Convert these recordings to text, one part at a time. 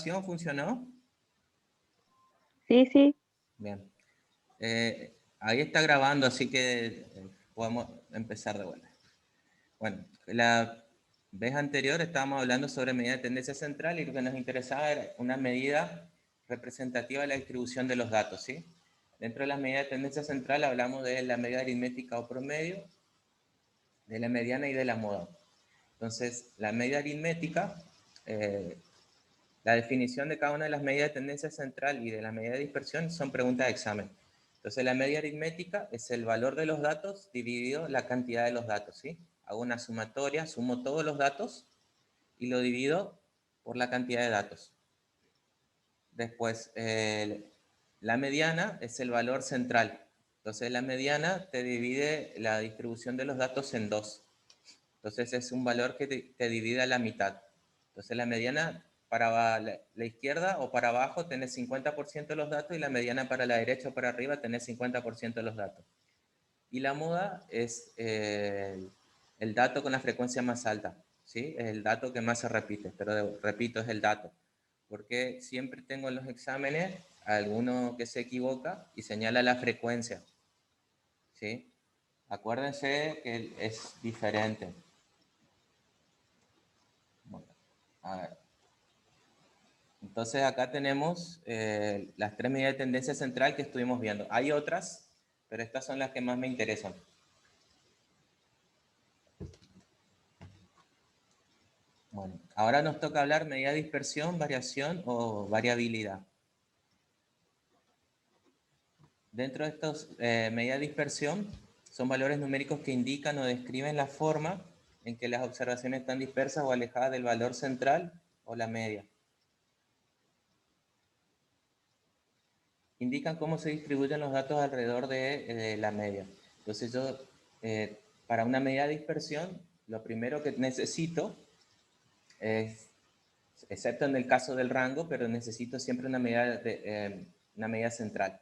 grabación funcionó? Sí, sí. Bien. Ahí está grabando, así que podemos empezar de vuelta. Bueno, la vez anterior estábamos hablando sobre medida de tendencia central y lo que nos interesaba era una medida representativa de la distribución de los datos, ¿sí? Dentro de las medidas de tendencia central hablamos de la medida aritmética o promedio, de la mediana y de la moda. Entonces, la medida aritmética, la definición de cada una de las medidas de tendencia central y de la medida de dispersión son preguntas de examen. Entonces, la medida aritmética es el valor de los datos dividido la cantidad de los datos, ¿sí? Hago una sumatoria, sumo todos los datos y lo divido por la cantidad de datos. Después, la mediana es el valor central. Entonces, la mediana te divide la distribución de los datos en dos. Entonces, es un valor que te divide a la mitad. Entonces, la mediana para la izquierda o para abajo tenés 50% de los datos y la mediana para la derecha o para arriba tenés 50% de los datos. Y la moda es el dato con la frecuencia más alta, ¿sí? Es el dato que más se repite, pero repito, es el dato. Porque siempre tengo en los exámenes alguno que se equivoca y señala la frecuencia, ¿sí? Acuérdense que es diferente. Bueno, a ver. Entonces acá tenemos las tres medidas de tendencia central que estuvimos viendo. Hay otras, pero estas son las que más me interesan. Bueno, ahora nos toca hablar medida de dispersión, variación o variabilidad. Dentro de estas medidas de dispersión son valores numéricos que indican o describen la forma en que las observaciones están dispersas o alejadas del valor central o la media. Indican cómo se distribuyen los datos alrededor de la media. Entonces yo, para una medida de dispersión, lo primero que necesito es, excepto en el caso del rango, pero necesito siempre una medida central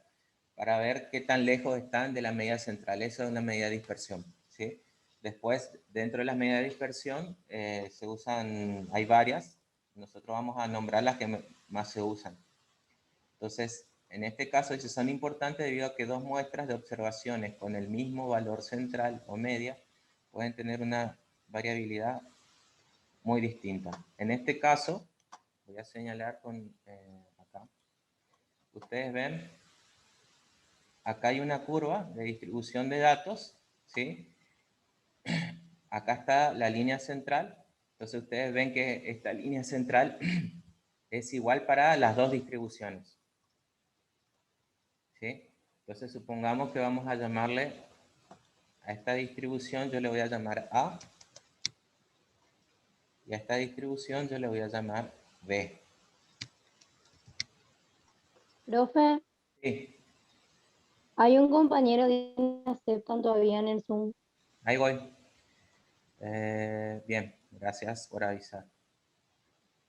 para ver qué tan lejos están de la medida central. Eso es una medida de dispersión, ¿sí? Después, dentro de las medidas de dispersión, se usan, hay varias. Nosotros vamos a nombrar las que más se usan. Entonces, en este caso, son importantes debido a que dos muestras de observaciones con el mismo valor central o media pueden tener una variabilidad muy distinta. En este caso, voy a señalar con acá. Ustedes ven, acá hay una curva de distribución de datos, ¿sí? Acá está la línea central. Entonces ustedes ven que esta línea central es igual para las dos distribuciones, ¿sí? Entonces supongamos que vamos a llamarle a esta distribución, yo le voy a llamar A, y a esta distribución yo le voy a llamar B. Profe, Sí, hay un compañero que no aceptan todavía en el Zoom. ahí voy. Bien, gracias por avisar.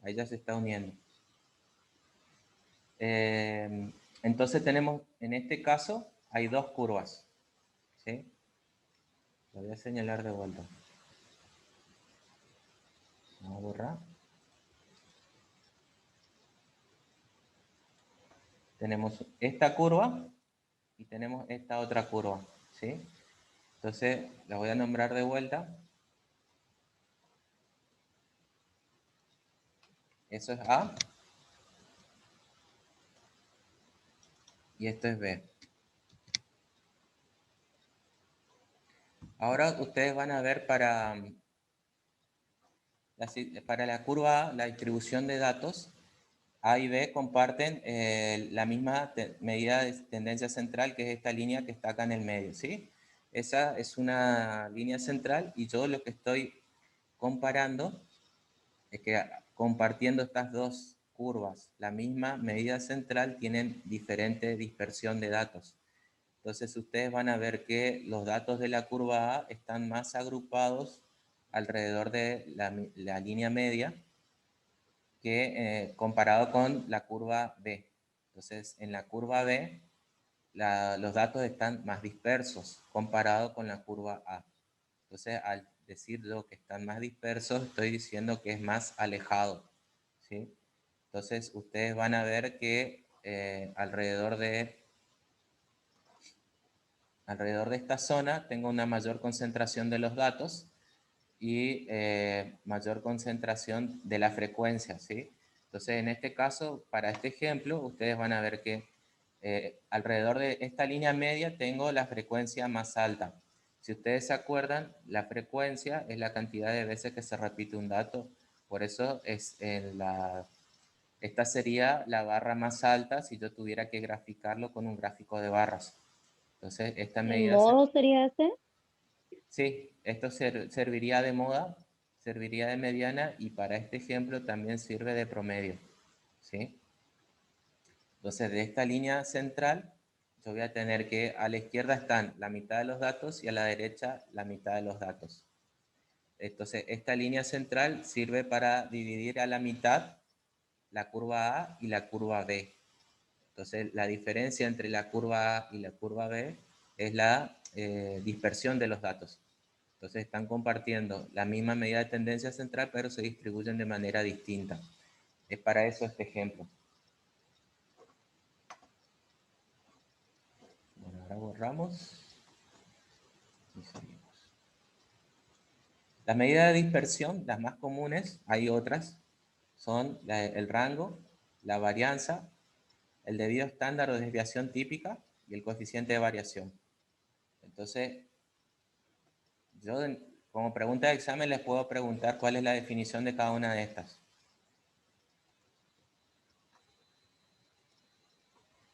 Ahí ya se está uniendo. Entonces tenemos, en este caso, hay dos curvas, ¿sí? Lo voy a señalar de vuelta. Vamos a borrar. Tenemos esta curva y tenemos esta otra curva, ¿sí? Entonces, la voy a nombrar de vuelta. Eso es A. Y esto es B. Ahora ustedes van a ver para la curva A, la distribución de datos, A y B comparten la misma medida de tendencia central, que es esta línea que está acá en el medio, ¿sí? Esa es una línea central y yo lo que estoy comparando es que compartiendo estas dos curvas, la misma medida central, tienen diferente dispersión de datos. Entonces ustedes van a ver que los datos de la curva A están más agrupados alrededor de la línea media que comparado con la curva B. Entonces en la curva B los datos están más dispersos comparado con la curva A. Entonces al decir yo que están más dispersos, estoy diciendo que es más alejado, ¿sí? Entonces, ustedes van a ver que alrededor de esta zona tengo una mayor concentración de los datos y mayor concentración de la frecuencia, ¿sí? Entonces, en este caso, para este ejemplo, ustedes van a ver que alrededor de esta línea media tengo la frecuencia más alta. Si ustedes se acuerdan, la frecuencia es la cantidad de veces que se repite un dato. Por eso esta sería la barra más alta si yo tuviera que graficarlo con un gráfico de barras. Entonces, esta ¿El medida... modo sería ese? Sí, esto serviría de moda, serviría de mediana y para este ejemplo también sirve de promedio, ¿sí? Entonces, de esta línea central, yo voy a tener que a la izquierda están la mitad de los datos y a la derecha la mitad de los datos. Entonces, esta línea central sirve para dividir a la mitad la curva A y la curva B. Entonces, la diferencia entre la curva A y la curva B es la dispersión de los datos. Entonces están compartiendo la misma medida de tendencia central, pero se distribuyen de manera distinta. Es para eso este ejemplo. Bueno, ahora borramos y seguimos. Las medidas de dispersión, las más comunes, hay otras, son el rango, la varianza, el debido estándar o desviación típica y el coeficiente de variación. Entonces, yo como pregunta de examen les puedo preguntar cuál es la definición de cada una de estas.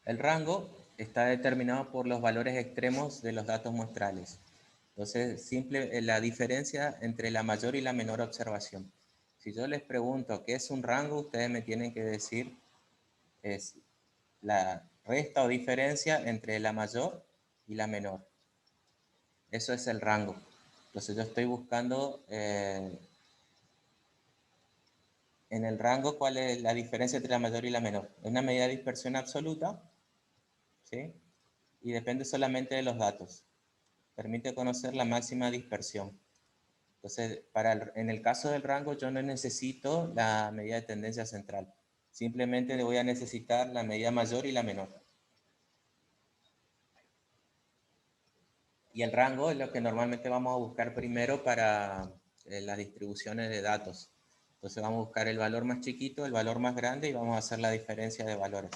El rango está determinado por los valores extremos de los datos muestrales. Entonces, la diferencia entre la mayor y la menor observación. Si yo les pregunto qué es un rango, ustedes me tienen que decir es la resta o diferencia entre la mayor y la menor. Eso es el rango. Entonces yo estoy buscando en el rango cuál es la diferencia entre la mayor y la menor. Es una medida de dispersión absoluta, ¿sí? Y depende solamente de los datos. Permite conocer la máxima dispersión. Entonces, en el caso del rango, yo no necesito la medida de tendencia central. Simplemente voy a necesitar la medida mayor y la menor. Y el rango es lo que normalmente vamos a buscar primero para las distribuciones de datos. Entonces vamos a buscar el valor más chiquito, el valor más grande y vamos a hacer la diferencia de valores.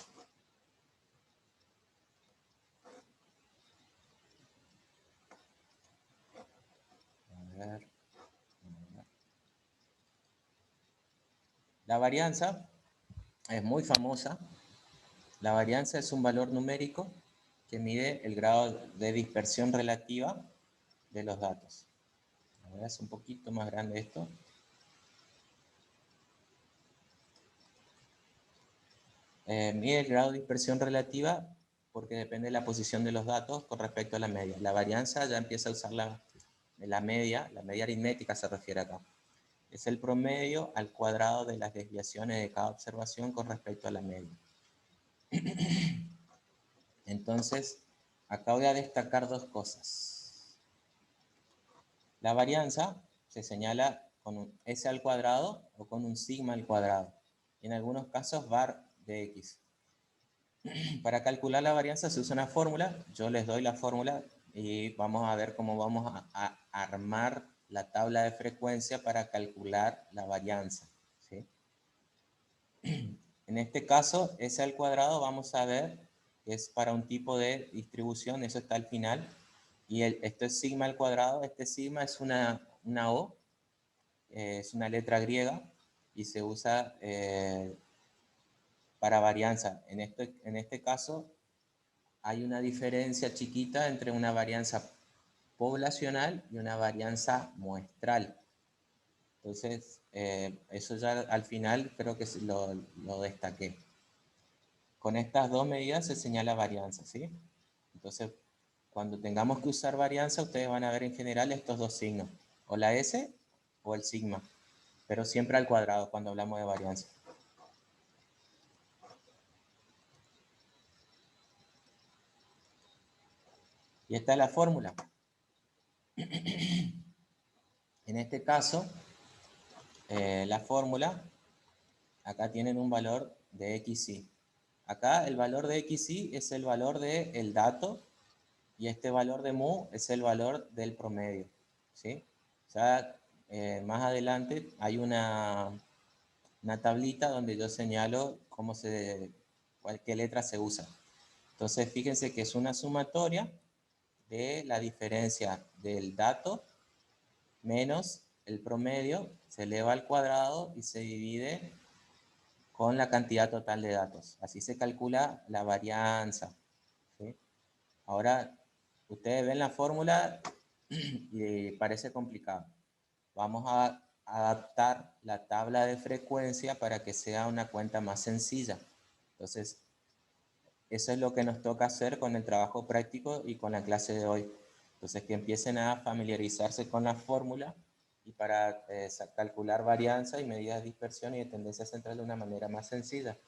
A ver. La varianza es muy famosa. La varianza es un valor numérico que mide el grado de dispersión relativa de los datos. A ver, es un poquito más grande esto. Mide el grado de dispersión relativa porque depende de la posición de los datos con respecto a la media. La varianza ya empieza a usar la media aritmética se refiere acá. Es el promedio al cuadrado de las desviaciones de cada observación con respecto a la media. Entonces, acá voy a destacar dos cosas. La varianza se señala con un S al cuadrado o con un sigma al cuadrado. En algunos casos, var de X. Para calcular la varianza se usa una fórmula. Yo les doy la fórmula y vamos a ver cómo vamos a armar la tabla de frecuencia para calcular la varianza, ¿sí? En este caso, S al cuadrado vamos a ver que es para un tipo de distribución, eso está al final. Y esto es sigma al cuadrado. Este sigma es una O, es una letra griega y se usa para varianza. En este caso hay una diferencia chiquita entre una varianza poblacional y una varianza muestral. Entonces, eso ya al final creo que lo destaqué. Con estas dos medidas se señala varianza, ¿sí? Entonces, cuando tengamos que usar varianza, ustedes van a ver en general estos dos signos, o la S o el sigma, pero siempre al cuadrado cuando hablamos de varianza. Y esta es la fórmula. En este caso, la fórmula, acá tienen un valor de XY. Acá el valor de XY es el valor del dato y este valor de mu es el valor del promedio, ¿sí? Ya más adelante hay una tablita donde yo señalo qué letra se usa. Entonces fíjense que es una sumatoria de la diferencia del dato menos el promedio, se eleva al cuadrado y se divide con la cantidad total de datos. Así se calcula la varianza, ¿sí? Ahora, ustedes ven la fórmula y parece complicado. Vamos a adaptar la tabla de frecuencia para que sea una cuenta más sencilla. Entonces, eso es lo que nos toca hacer con el trabajo práctico y con la clase de hoy. Entonces, que empiecen a familiarizarse con la fórmula y para calcular varianza y medidas de dispersión y de tendencia central de una manera más sencilla.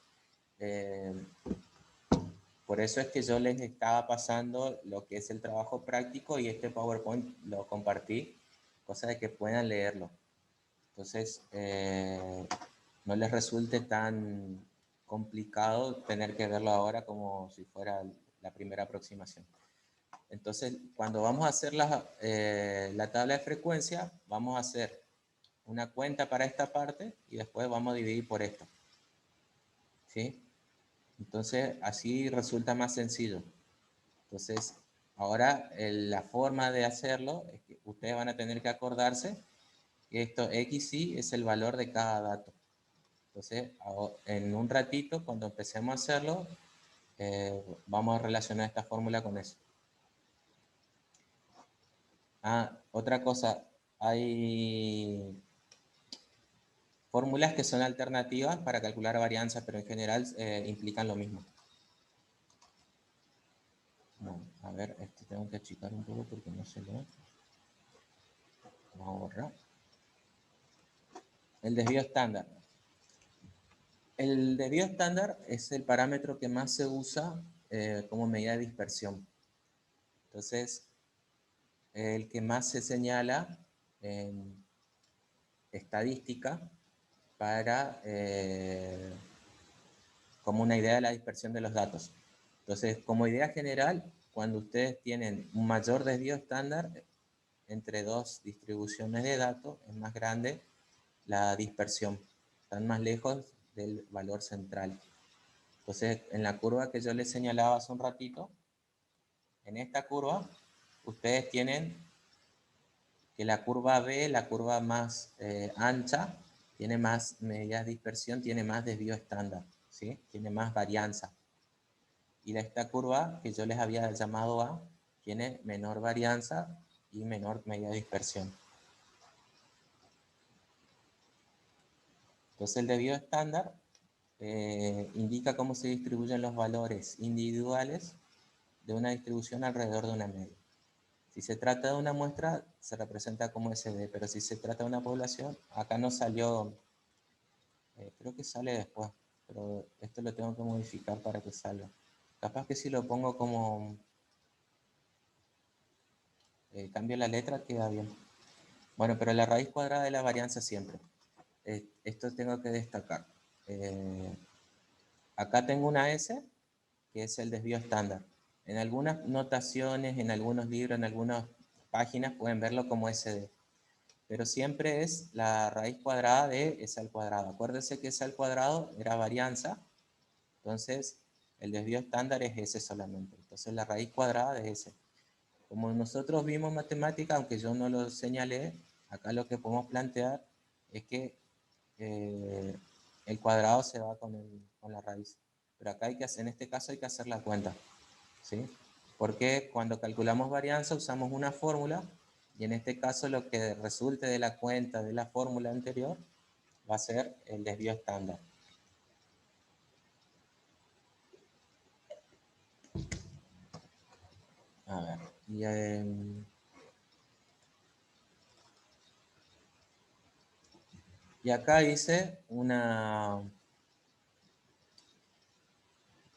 Por eso es que yo les estaba pasando lo que es el trabajo práctico y este PowerPoint lo compartí, cosa de que puedan leerlo. Entonces, no les resulte tan complicado tener que verlo ahora como si fuera la primera aproximación. Entonces, cuando vamos a hacer la tabla de frecuencia, vamos a hacer una cuenta para esta parte y después vamos a dividir por esto, ¿sí? Entonces, así resulta más sencillo. Entonces, ahora la forma de hacerlo es que ustedes van a tener que acordarse que esto XY es el valor de cada dato. Entonces, en un ratito, cuando empecemos a hacerlo, vamos a relacionar esta fórmula con eso. Otra cosa, hay fórmulas que son alternativas para calcular varianza, pero en general implican lo mismo. Bueno, a ver, esto tengo que achicar un poco porque no se lee. Vamos a borrar. El desvío estándar. El desvío estándar es el parámetro que más se usa como medida de dispersión. Entonces, el que más se señala en estadística para como una idea de la dispersión de los datos. Entonces, como idea general, cuando ustedes tienen un mayor desvío estándar entre dos distribuciones de datos, es más grande la dispersión. Están más lejos del valor central. Entonces, en la curva que yo les señalaba hace un ratito, en esta curva, ustedes tienen que la curva B, la curva más ancha, tiene más medidas de dispersión, tiene más desvío estándar, ¿sí? Tiene más varianza. Y esta curva, que yo les había llamado A, tiene menor varianza y menor medida de dispersión. Entonces, el desvío estándar indica cómo se distribuyen los valores individuales de una distribución alrededor de una media. Si se trata de una muestra, se representa como SD, pero si se trata de una población, acá no salió, creo que sale después, pero esto lo tengo que modificar para que salga. Capaz que si lo pongo como, cambio la letra, queda bien. Bueno, pero la raíz cuadrada de la varianza siempre. Esto tengo que destacar. Acá tengo una S, que es el desvío estándar. En algunas notaciones, en algunos libros, en algunas páginas pueden verlo como SD. Pero siempre es la raíz cuadrada de S al cuadrado. Acuérdense que S al cuadrado era varianza. Entonces, el desvío estándar es S solamente. Entonces, la raíz cuadrada de S. Como nosotros vimos matemática, aunque yo no lo señalé, acá lo que podemos plantear es que el cuadrado se va con la raíz. Pero acá en este caso hay que hacer la cuenta, ¿sí? Porque cuando calculamos varianza usamos una fórmula y en este caso lo que resulte de la cuenta de la fórmula anterior va a ser el desvío estándar. A ver, y acá dice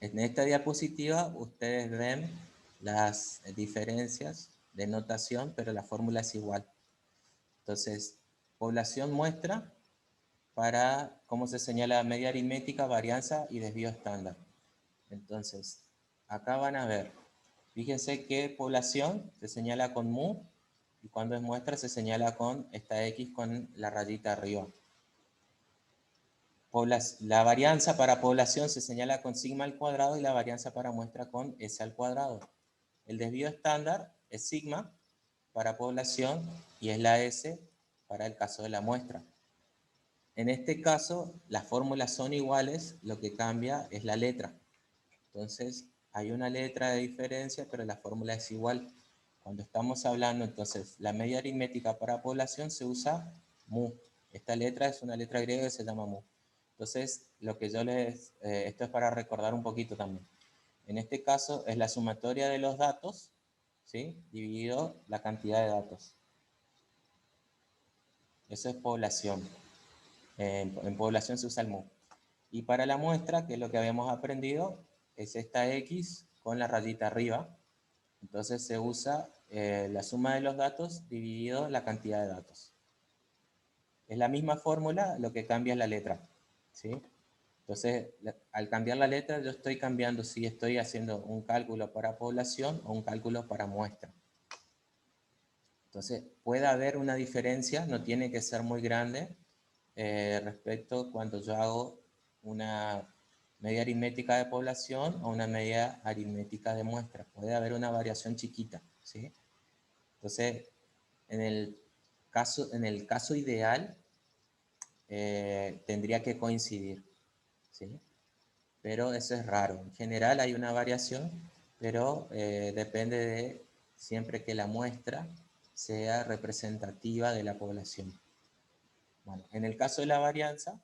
en esta diapositiva ustedes ven las diferencias de notación, pero la fórmula es igual. Entonces, población muestra para cómo se señala media aritmética, varianza y desvío estándar. Entonces, acá van a ver, fíjense que población se señala con mu, y cuando es muestra se señala con esta X con la rayita arriba. La varianza para población se señala con sigma al cuadrado y la varianza para muestra con S al cuadrado. El desvío estándar es sigma para población y es la S para el caso de la muestra. En este caso, las fórmulas son iguales, lo que cambia es la letra. Entonces, hay una letra de diferencia, pero la fórmula es igual. Cuando estamos hablando, entonces, la media aritmética para población se usa mu. Esta letra es una letra griega que se llama mu. Entonces, lo que yo esto es para recordar un poquito también. En este caso, es la sumatoria de los datos, ¿sí? Dividido la cantidad de datos. Eso es población. En población se usa el mu. Y para la muestra, que es lo que habíamos aprendido, es esta X con la rayita arriba. Entonces se usa la suma de los datos dividido la cantidad de datos. Es la misma fórmula, lo que cambia es la letra, ¿sí? Entonces, al cambiar la letra, yo estoy cambiando si estoy haciendo un cálculo para población o un cálculo para muestra. Entonces, puede haber una diferencia, no tiene que ser muy grande, respecto cuando yo hago una media aritmética de población o una media aritmética de muestra. Puede haber una variación chiquita, ¿sí? Entonces, en el caso ideal, tendría que coincidir, ¿sí? Pero eso es raro. En general hay una variación, pero depende de siempre que la muestra sea representativa de la población. Bueno, en el caso de la varianza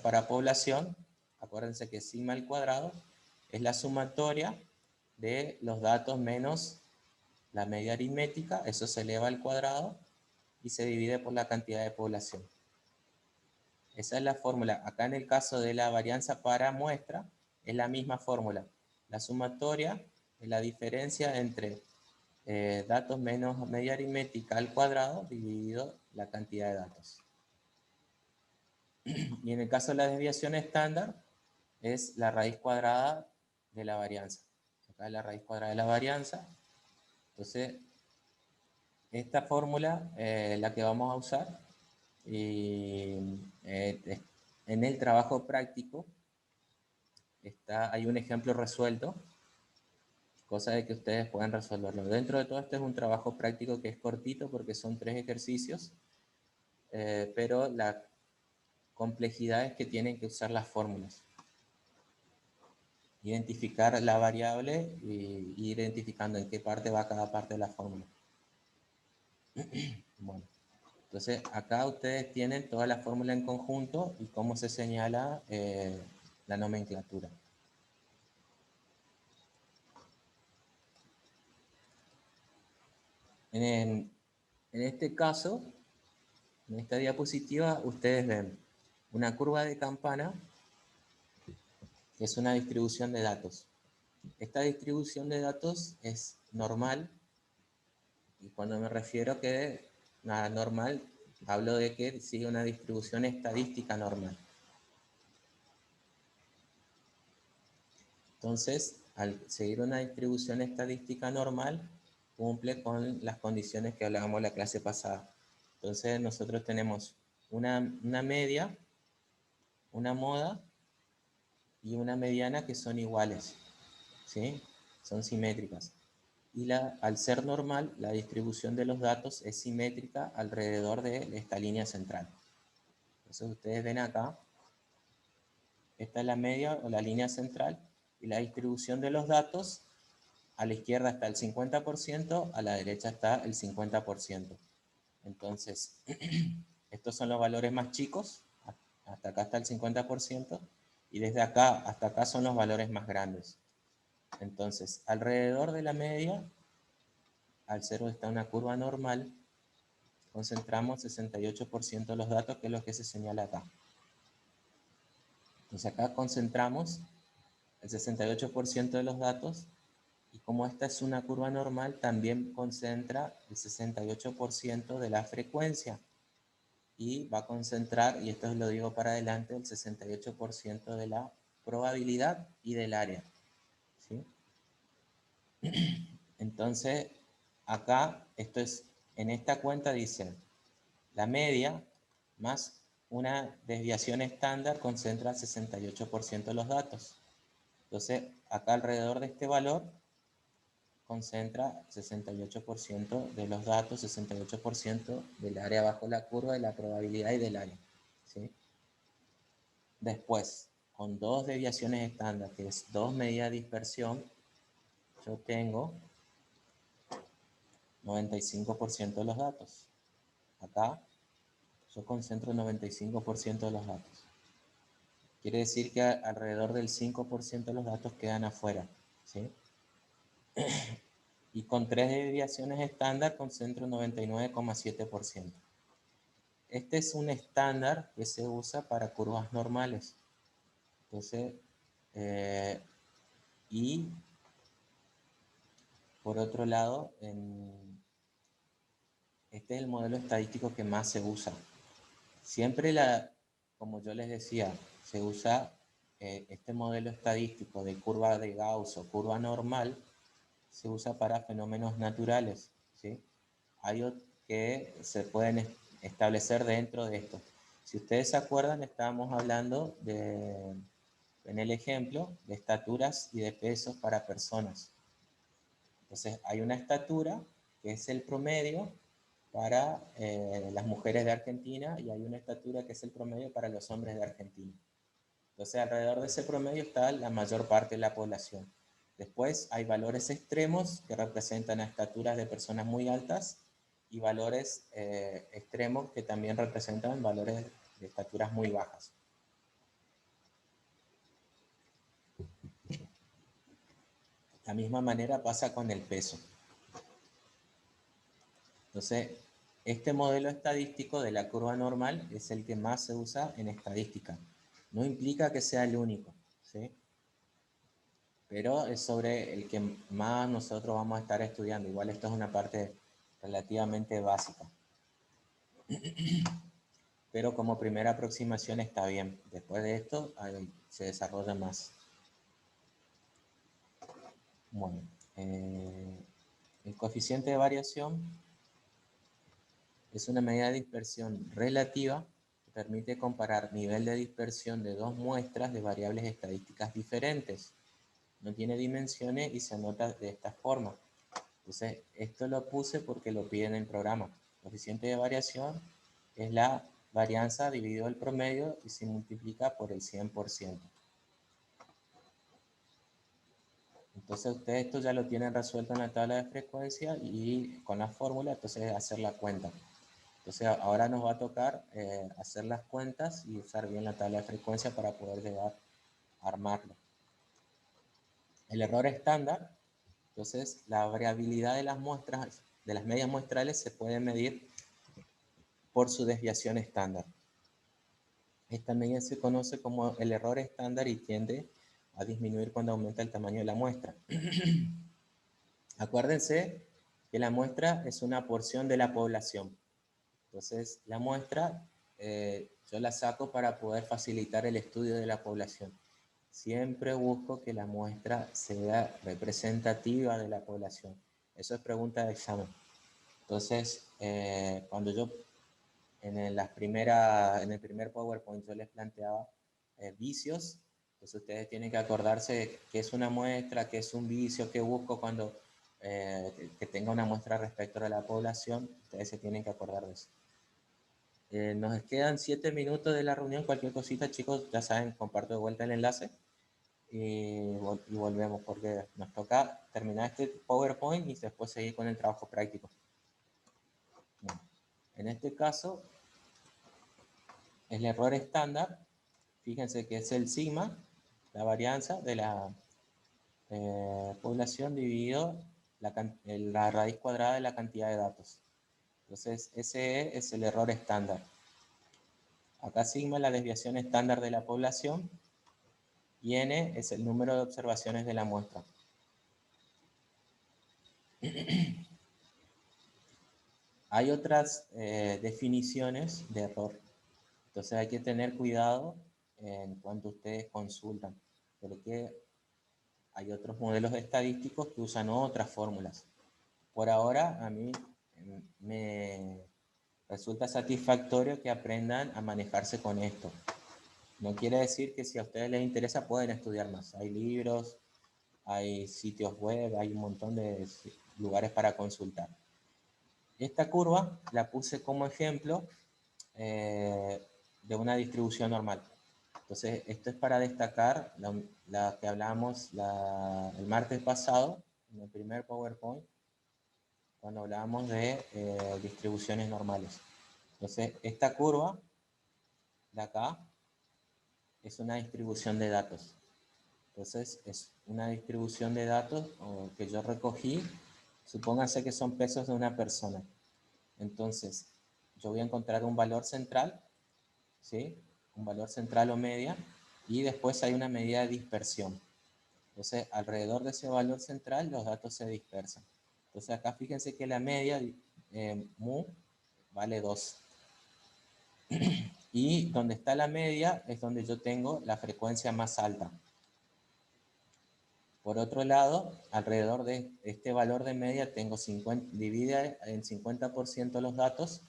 para población, acuérdense que sigma al cuadrado es la sumatoria de los datos menos la media aritmética, eso se eleva al cuadrado y se divide por la cantidad de población. Esa es la fórmula. Acá en el caso de la varianza para muestra, es la misma fórmula. La sumatoria es la diferencia entre datos menos media aritmética al cuadrado dividido la cantidad de datos. Y en el caso de la desviación estándar, es la raíz cuadrada de la varianza. Acá es la raíz cuadrada de la varianza. Entonces, esta fórmula es la que vamos a usar. Y en el trabajo práctico hay un ejemplo resuelto, cosa de que ustedes puedan resolverlo. Dentro de todo esto es un trabajo práctico que es cortito porque son 3 ejercicios, pero la complejidad es que tienen que usar las fórmulas. Identificar la variable y ir identificando en qué parte va cada parte de la fórmula. Bueno, entonces acá ustedes tienen toda la fórmula en conjunto y cómo se señala la nomenclatura. En este caso, en esta diapositiva, ustedes ven una curva de campana, que es una distribución de datos. Esta distribución de datos es normal, y cuando me refiero a que nada normal, hablo de que sigue una distribución estadística normal. Entonces, al seguir una distribución estadística normal, cumple con las condiciones que hablábamos la clase pasada. Entonces, nosotros tenemos una media, una moda y una mediana que son iguales, ¿sí? Son simétricas. Y al ser normal, la distribución de los datos es simétrica alrededor de esta línea central. Entonces ustedes ven acá, esta es la media o la línea central, y la distribución de los datos, a la izquierda está el 50%, a la derecha está el 50%. Entonces, estos son los valores más chicos, hasta acá está el 50%, y desde acá hasta acá son los valores más grandes. Entonces, alrededor de la media, al cero está una curva normal, concentramos 68% de los datos, que es lo que se señala acá. Entonces acá concentramos el 68% de los datos, y como esta es una curva normal, también concentra el 68% de la frecuencia. y va a concentrar, y esto lo digo para adelante, el 68% de la probabilidad y del área. ¿Sí? Entonces, acá, esto es, en esta cuenta dice, la media más una desviación estándar concentra el 68% de los datos. Entonces, acá alrededor de este valor concentra 68% de los datos, 68% del área bajo la curva, de la probabilidad y del área. ¿Sí? Después, con dos desviaciones estándar, que es 2 medidas de dispersión, yo tengo 95% de los datos. Acá yo concentro el 95% de los datos. Quiere decir que alrededor del 5% de los datos quedan afuera. ¿Sí? Y con 3 desviaciones estándar concentro un 99,7%. Este es un estándar que se usa para curvas normales. Entonces, y por otro lado, este es el modelo estadístico que más se usa. Siempre, como yo les decía, se usa este modelo estadístico de curva de Gauss o curva normal, se usa para fenómenos naturales, ¿sí? Hay que se pueden establecer dentro de esto. Si ustedes se acuerdan, estábamos hablando en el ejemplo de estaturas y de pesos para personas. Entonces, hay una estatura que es el promedio para las mujeres de Argentina y hay una estatura que es el promedio para los hombres de Argentina. Entonces, alrededor de ese promedio está la mayor parte de la población. Después hay valores extremos que representan a estaturas de personas muy altas y valores extremos que también representan valores de estaturas muy bajas. De la misma manera pasa con el peso. Entonces, este modelo estadístico de la curva normal es el que más se usa en estadística. No implica que sea el único, ¿sí? Pero es sobre el que más nosotros vamos a estar estudiando. Igual esto es una parte relativamente básica. Pero como primera aproximación está bien. Después de esto se desarrolla más. Bueno, el coeficiente de variación es una medida de dispersión relativa que permite comparar nivel de dispersión de dos muestras de variables estadísticas diferentes. No tiene dimensiones y se anota de esta forma. Entonces, esto lo puse porque lo piden en el programa. El coeficiente de variación es la varianza dividido el promedio y se multiplica por el 100%. Entonces, ustedes esto ya lo tienen resuelto en la tabla de frecuencia y con la fórmula, entonces hacer la cuenta. Entonces, ahora nos va a tocar hacer las cuentas y usar bien la tabla de frecuencia para poder llegar a armarlo. El error estándar, entonces, la variabilidad de las muestras, de las medias muestrales, se puede medir por su desviación estándar. Esta medida se conoce como el error estándar y tiende a disminuir cuando aumenta el tamaño de la muestra. Acuérdense que la muestra es una porción de la población. Entonces, la muestra yo la saco para poder facilitar el estudio de la población. Siempre busco que la muestra sea representativa de la población. Eso es pregunta de examen. Entonces, cuando yo en el primer PowerPoint yo les planteaba vicios, pues ustedes tienen que acordarse de qué es una muestra, qué es un vicio, qué busco cuando que tenga una muestra respecto de la población. Ustedes se tienen que acordar de eso. Nos quedan 7 minutos de la reunión. Cualquier cosita, chicos, ya saben, comparto de vuelta el enlace y volvemos porque nos toca terminar este PowerPoint y después seguir con el trabajo práctico. Bueno, en este caso, el error estándar, fíjense que es el sigma, la varianza de la población dividido la raíz cuadrada de la cantidad de datos. Entonces, ese es el error estándar. Acá sigma es la desviación estándar de la población y n es el número de observaciones de la muestra. Hay otras definiciones de error. Entonces hay que tener cuidado en cuanto ustedes consultan, porque hay otros modelos estadísticos que usan otras fórmulas. Por ahora, a mí me resulta satisfactorio que aprendan a manejarse con esto. No quiere decir que si a ustedes les interesa pueden estudiar más. Hay libros, hay sitios web, hay un montón de lugares para consultar. Esta curva la puse como ejemplo de una distribución normal. Entonces, esto es para destacar la que hablamos el martes pasado, en el primer PowerPoint, cuando hablábamos de distribuciones normales. Entonces, esta curva de acá es una distribución de datos. Entonces, es una distribución de datos que yo recogí. Supónganse que son pesos de una persona. Entonces, yo voy a encontrar un valor central, ¿sí? Un valor central o media, y después hay una medida de dispersión. Entonces, alrededor de ese valor central, los datos se dispersan. Entonces, acá fíjense que la media, mu, vale 2. Y donde está la media es donde yo tengo la frecuencia más alta. Por otro lado, alrededor de este valor de media tengo 50, divide en 50% los datos.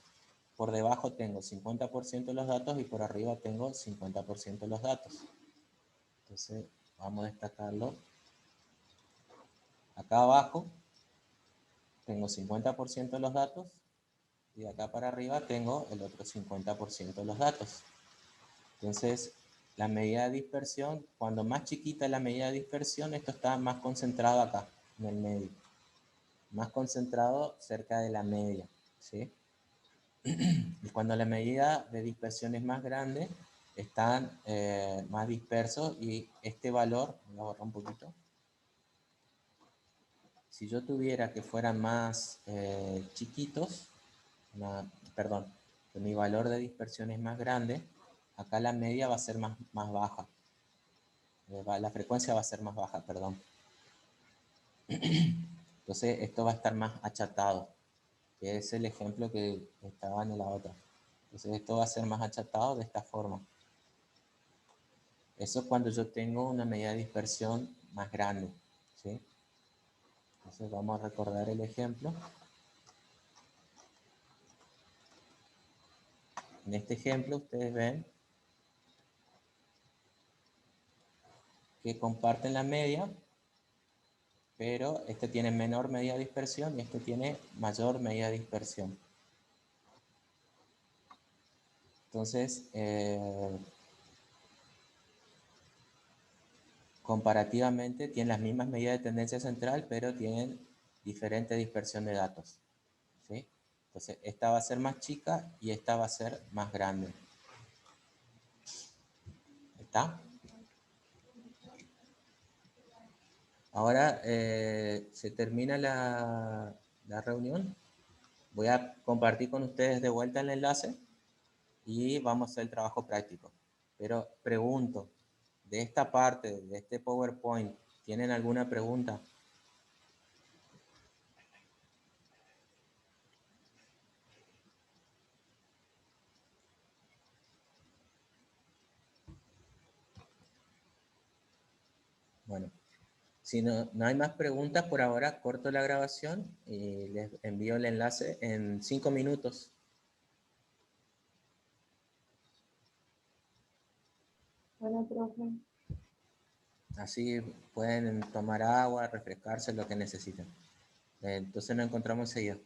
Por debajo tengo 50% los datos y por arriba tengo 50% los datos. Entonces, vamos a destacarlo. Acá abajo tengo 50% de los datos y de acá para arriba tengo el otro 50% de los datos. Entonces, la medida de dispersión, cuando más chiquita la medida de dispersión, esto está más concentrado acá, en el medio. Más concentrado cerca de la media, ¿sí? Y cuando la medida de dispersión es más grande, están más dispersos y este valor, voy a borrar un poquito. Si yo tuviera que fueran más chiquitos, perdón, que mi valor de dispersión es más grande, acá la media va a ser más baja. La frecuencia va a ser más baja, perdón. Entonces esto va a estar más achatado, que es el ejemplo que estaba en la otra. Entonces esto va a ser más achatado de esta forma. Eso es cuando yo tengo una medida de dispersión más grande, ¿sí? Entonces vamos a recordar el ejemplo. En este ejemplo ustedes ven que comparten la media, pero este tiene menor medida de dispersión y este tiene mayor medida de dispersión. Entonces, comparativamente tienen las mismas medidas de tendencia central, pero tienen diferente dispersión de datos, ¿sí? Entonces, esta va a ser más chica y esta va a ser más grande. ¿Está? Ahora se termina la reunión. Voy a compartir con ustedes de vuelta el enlace y vamos a hacer el trabajo práctico. Pero pregunto, de esta parte, de este PowerPoint, ¿tienen alguna pregunta? Bueno, si no hay más preguntas por ahora, corto la grabación y les envío el enlace en 5 minutos. Bueno, profe. Así pueden tomar agua, refrescarse, lo que necesiten. Entonces nos encontramos enseguida.